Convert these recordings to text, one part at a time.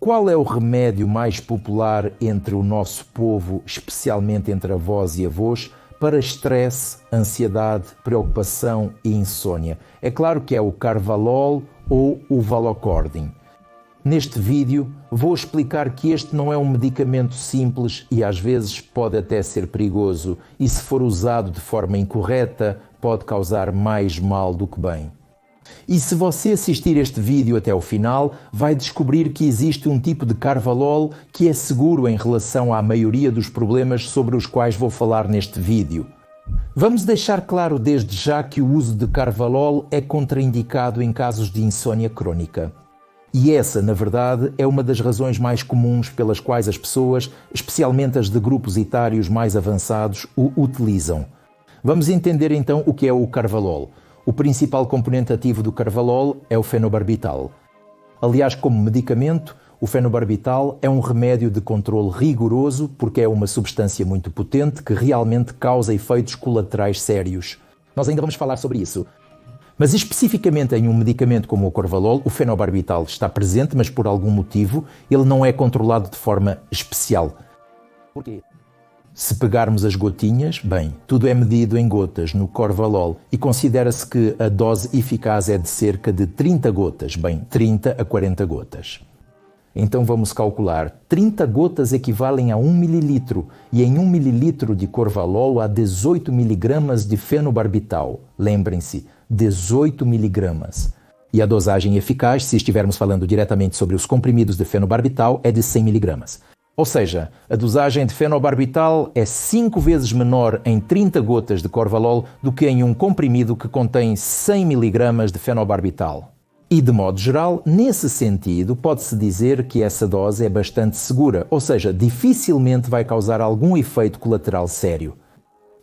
qual é o remédio mais popular entre o nosso povo, especialmente entre avós e avós, para estresse, ansiedade, preocupação e insônia? É claro que é o Carvalol ou o Valocordin. Neste vídeo vou explicar que este não é um medicamento simples e às vezes pode até ser perigoso e, se for usado de forma incorreta, pode causar mais mal do que bem. E se você assistir este vídeo até o final, vai descobrir que existe um tipo de Carvalol que é seguro em relação à maioria dos problemas sobre os quais vou falar neste vídeo. Vamos deixar claro desde já que o uso de Carvalol é contraindicado em casos de insônia crónica. E essa, na verdade, é uma das razões mais comuns pelas quais as pessoas, especialmente as de grupos etários mais avançados, o utilizam. Vamos entender então o que é o Carvalol. O principal componente ativo do Carvalol é o fenobarbital. Aliás, como medicamento, o fenobarbital é um remédio de controle rigoroso porque é uma substância muito potente que realmente causa efeitos colaterais sérios. Nós ainda vamos falar sobre isso. Mas especificamente em um medicamento como o Carvalol, o fenobarbital está presente, mas por algum motivo ele não é controlado de forma especial. Porquê? Se pegarmos as gotinhas, bem, tudo é medido em gotas no Carvalol e considera-se que a dose eficaz é de cerca de 30 gotas, bem, 30 a 40 gotas. Então vamos calcular, 30 gotas equivalem a 1 mililitro e em 1 mililitro de Carvalol há 18 miligramas de fenobarbital. Lembrem-se, 18 miligramas. E a dosagem eficaz, se estivermos falando diretamente sobre os comprimidos de fenobarbital, é de 100 miligramas. Ou seja, a dosagem de fenobarbital é 5 vezes menor em 30 gotas de Carvalol do que em um comprimido que contém 100 miligramas de fenobarbital. E, de modo geral, nesse sentido, pode-se dizer que essa dose é bastante segura, ou seja, dificilmente vai causar algum efeito colateral sério.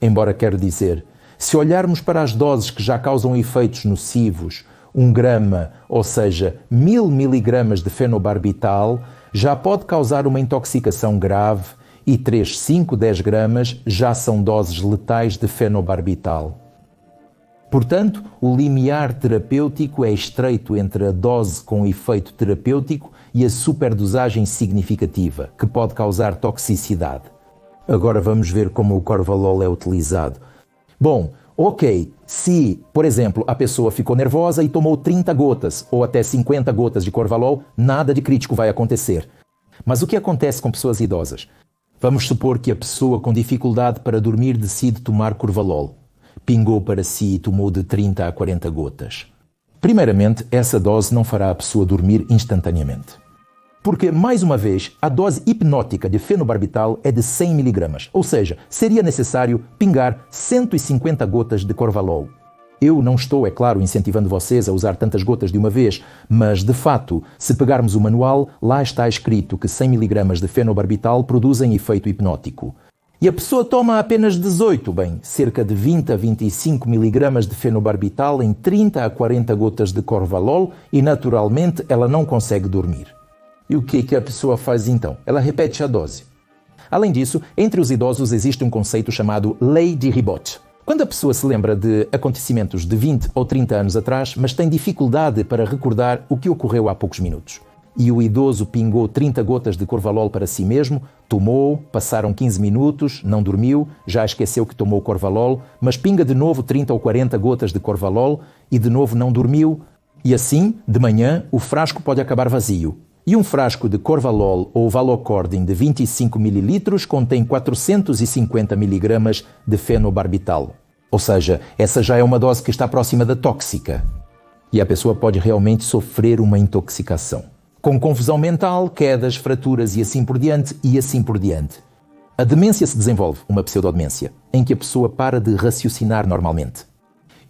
Embora quero dizer, se olharmos para as doses que já causam efeitos nocivos, 1 grama, ou seja, 1000 miligramas de fenobarbital, já pode causar uma intoxicação grave e 3, 5, 10 gramas já são doses letais de fenobarbital. Portanto, o limiar terapêutico é estreito entre a dose com efeito terapêutico e a superdosagem significativa, que pode causar toxicidade. Agora vamos ver como o Carvalol é utilizado. Bom, ok, se, por exemplo, a pessoa ficou nervosa e tomou 30 gotas ou até 50 gotas de Carvalol, nada de crítico vai acontecer. Mas o que acontece com pessoas idosas? Vamos supor que a pessoa com dificuldade para dormir decide tomar Carvalol. Pingou para si e tomou de 30 a 40 gotas. Primeiramente, essa dose não fará a pessoa dormir instantaneamente. Porque, mais uma vez, a dose hipnótica de fenobarbital é de 100 miligramas, ou seja, seria necessário pingar 150 gotas de Carvalol. Eu não estou, é claro, incentivando vocês a usar tantas gotas de uma vez, mas, de fato, se pegarmos o manual, lá está escrito que 100 miligramas de fenobarbital produzem efeito hipnótico. E a pessoa toma apenas 18, bem, cerca de 20 a 25 miligramas de fenobarbital em 30 a 40 gotas de Carvalol e, naturalmente, ela não consegue dormir. E o que a pessoa faz então? Ela repete a dose. Além disso, entre os idosos existe um conceito chamado lei de Ribot. Quando a pessoa se lembra de acontecimentos de 20 ou 30 anos atrás, mas tem dificuldade para recordar o que ocorreu há poucos minutos. E o idoso pingou 30 gotas de Carvalol para si mesmo, tomou, passaram 15 minutos, não dormiu, já esqueceu que tomou Carvalol, mas pinga de novo 30 ou 40 gotas de Carvalol e de novo não dormiu. E assim, de manhã, o frasco pode acabar vazio. E um frasco de Carvalol ou Valocordin de 25 ml contém 450 mg de fenobarbital. Ou seja, essa já é uma dose que está próxima da tóxica. E a pessoa pode realmente sofrer uma intoxicação. Com confusão mental, quedas, fraturas e assim por diante, e assim por diante. A demência se desenvolve, uma pseudodemência, em que a pessoa para de raciocinar normalmente.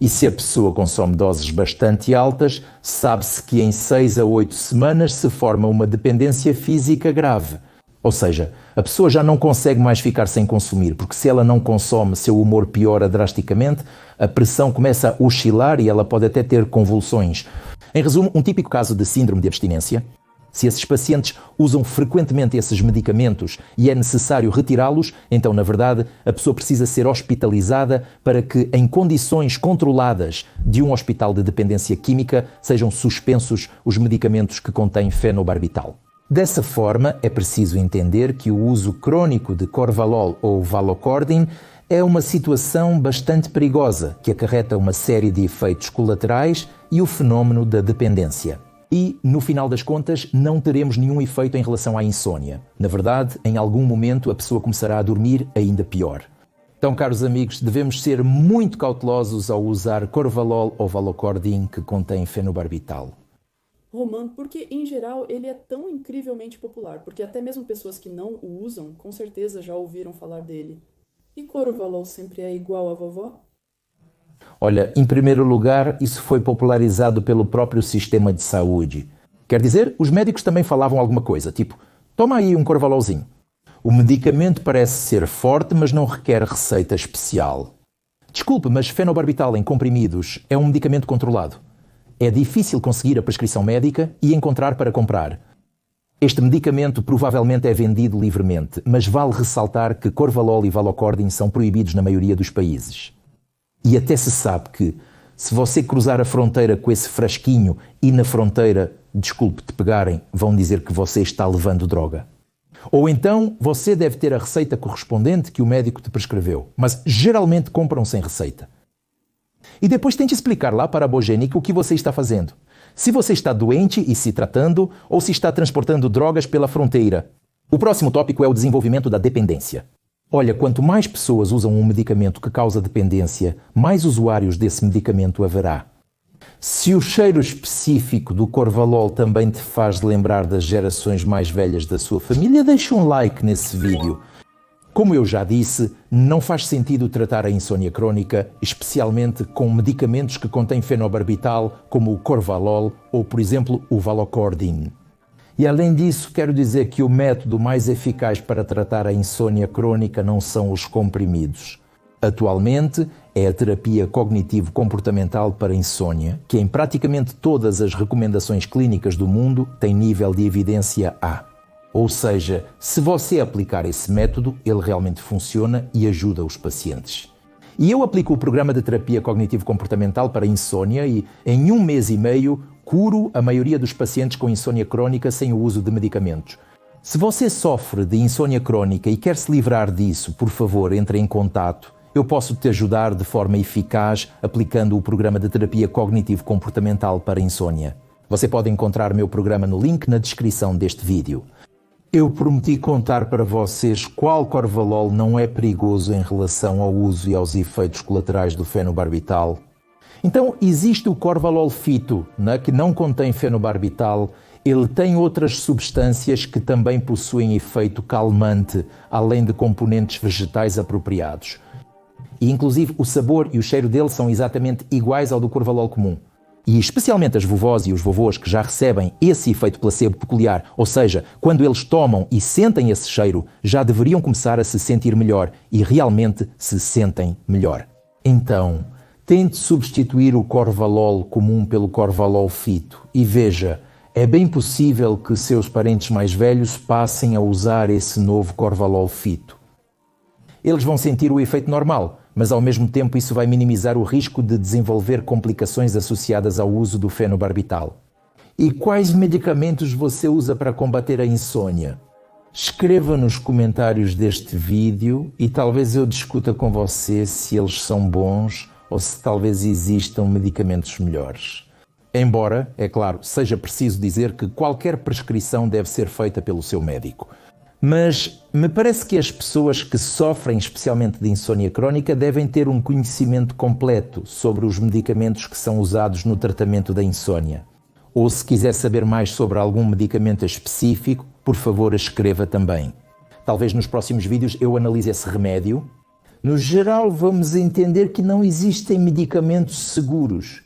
E se a pessoa consome doses bastante altas, sabe-se que em 6 a 8 semanas se forma uma dependência física grave. Ou seja, a pessoa já não consegue mais ficar sem consumir, porque se ela não consome, seu humor piora drasticamente, a pressão começa a oscilar e ela pode até ter convulsões. Em resumo, um típico caso de síndrome de abstinência. Se esses pacientes usam frequentemente esses medicamentos e é necessário retirá-los, então, na verdade, a pessoa precisa ser hospitalizada para que, em condições controladas de um hospital de dependência química, sejam suspensos os medicamentos que contêm fenobarbital. Dessa forma, é preciso entender que o uso crónico de Corvalol ou Valocordin é uma situação bastante perigosa, que acarreta uma série de efeitos colaterais e o fenómeno da dependência. E, no final das contas, não teremos nenhum efeito em relação à insônia. Na verdade, em algum momento a pessoa começará a dormir ainda pior. Então, caros amigos, devemos ser muito cautelosos ao usar Corvalol ou Valocordin que contém fenobarbital. Roman, porque em geral ele é tão incrivelmente popular, porque até mesmo pessoas que não o usam, com certeza já ouviram falar dele. E Corvalol sempre é igual à vovó? Olha, em primeiro lugar, isso foi popularizado pelo próprio sistema de saúde. Quer dizer, os médicos também falavam alguma coisa, tipo, toma aí um Corvalolzinho. O medicamento parece ser forte, mas não requer receita especial. Desculpe, mas fenobarbital em comprimidos é um medicamento controlado. É difícil conseguir a prescrição médica e encontrar para comprar. Este medicamento provavelmente é vendido livremente, mas vale ressaltar que Corvalol e Valocordin são proibidos na maioria dos países. E até se sabe que, se você cruzar a fronteira com esse frasquinho e na fronteira, desculpe te pegarem, vão dizer que você está levando droga. Ou então você deve ter a receita correspondente que o médico te prescreveu, mas geralmente compram sem receita. E depois tente explicar lá para a bogênica o que você está fazendo. Se você está doente e se tratando, ou se está transportando drogas pela fronteira. O próximo tópico é o desenvolvimento da dependência. Olha, quanto mais pessoas usam um medicamento que causa dependência, mais usuários desse medicamento haverá. Se o cheiro específico do Corvalol também te faz lembrar das gerações mais velhas da sua família, deixa um like nesse vídeo. Como eu já disse, não faz sentido tratar a insônia crónica, especialmente com medicamentos que contêm fenobarbital, como o Corvalol ou, por exemplo, o Valocordin. E além disso, quero dizer que o método mais eficaz para tratar a insônia crónica não são os comprimidos. Atualmente, é a terapia cognitivo-comportamental para insônia, que em praticamente todas as recomendações clínicas do mundo tem nível de evidência A. Ou seja, se você aplicar esse método, ele realmente funciona e ajuda os pacientes. E eu aplico o programa de terapia cognitivo-comportamental para insônia e, em 1 mês e meio, curo a maioria dos pacientes com insônia crónica sem o uso de medicamentos. Se você sofre de insônia crónica e quer se livrar disso, por favor, entre em contato. Eu posso te ajudar de forma eficaz aplicando o programa de terapia cognitivo-comportamental para insônia. Você pode encontrar meu programa no link na descrição deste vídeo. Eu prometi contar para vocês qual Corvalol não é perigoso em relação ao uso e aos efeitos colaterais do fenobarbital. Então, existe o Corvalol Fito, que não contém fenobarbital. Ele tem outras substâncias que também possuem efeito calmante, além de componentes vegetais apropriados. E, inclusive, o sabor e o cheiro dele são exatamente iguais ao do Corvalol comum. E especialmente as vovós e os vovôs que já recebem esse efeito placebo peculiar, ou seja, quando eles tomam e sentem esse cheiro, já deveriam começar a se sentir melhor e realmente se sentem melhor. Então, tente substituir o Corvalol comum pelo Corvalol Fito e veja, é bem possível que seus parentes mais velhos passem a usar esse novo Corvalol Fito. Eles vão sentir o efeito normal, mas ao mesmo tempo isso vai minimizar o risco de desenvolver complicações associadas ao uso do fenobarbital. E quais medicamentos você usa para combater a insônia? Escreva nos comentários deste vídeo e talvez eu discuta com você se eles são bons ou se talvez existam medicamentos melhores. Embora, é claro, seja preciso dizer que qualquer prescrição deve ser feita pelo seu médico. Mas me parece que as pessoas que sofrem especialmente de insônia crónica devem ter um conhecimento completo sobre os medicamentos que são usados no tratamento da insônia. Ou se quiser saber mais sobre algum medicamento específico, por favor escreva também. Talvez nos próximos vídeos eu analise esse remédio. No geral, vamos entender que não existem medicamentos seguros.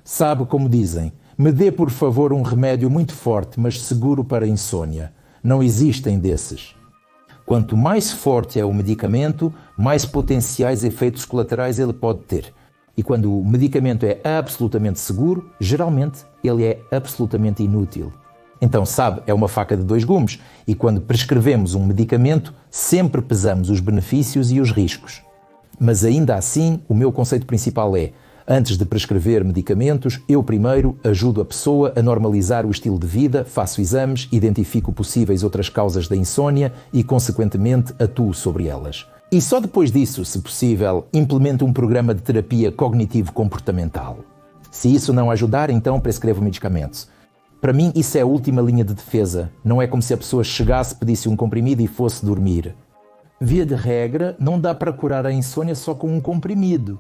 Sabe como dizem, me dê por favor um remédio muito forte, mas seguro para a insônia. Não existem desses. Quanto mais forte é o medicamento, mais potenciais efeitos colaterais ele pode ter. E quando o medicamento é absolutamente seguro, geralmente ele é absolutamente inútil. Então, sabe, é uma faca de dois gumes. E quando prescrevemos um medicamento, sempre pesamos os benefícios e os riscos. Mas ainda assim, o meu conceito principal é: Antes de prescrever medicamentos, eu primeiro ajudo a pessoa a normalizar o estilo de vida, faço exames, identifico possíveis outras causas da insônia e, consequentemente, atuo sobre elas. E só depois disso, se possível, implemento um programa de terapia cognitivo-comportamental. Se isso não ajudar, então prescrevo medicamentos. Para mim, isso é a última linha de defesa. Não é como se a pessoa chegasse, pedisse um comprimido e fosse dormir. Via de regra, não dá para curar a insônia só com um comprimido.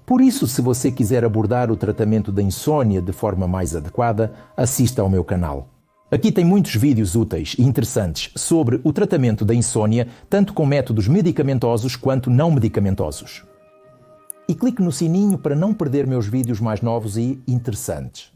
Por isso, se você quiser abordar o tratamento da insônia de forma mais adequada, assista ao meu canal. Aqui tem muitos vídeos úteis e interessantes sobre o tratamento da insônia, tanto com métodos medicamentosos quanto não medicamentosos. E clique no sininho para não perder meus vídeos mais novos e interessantes.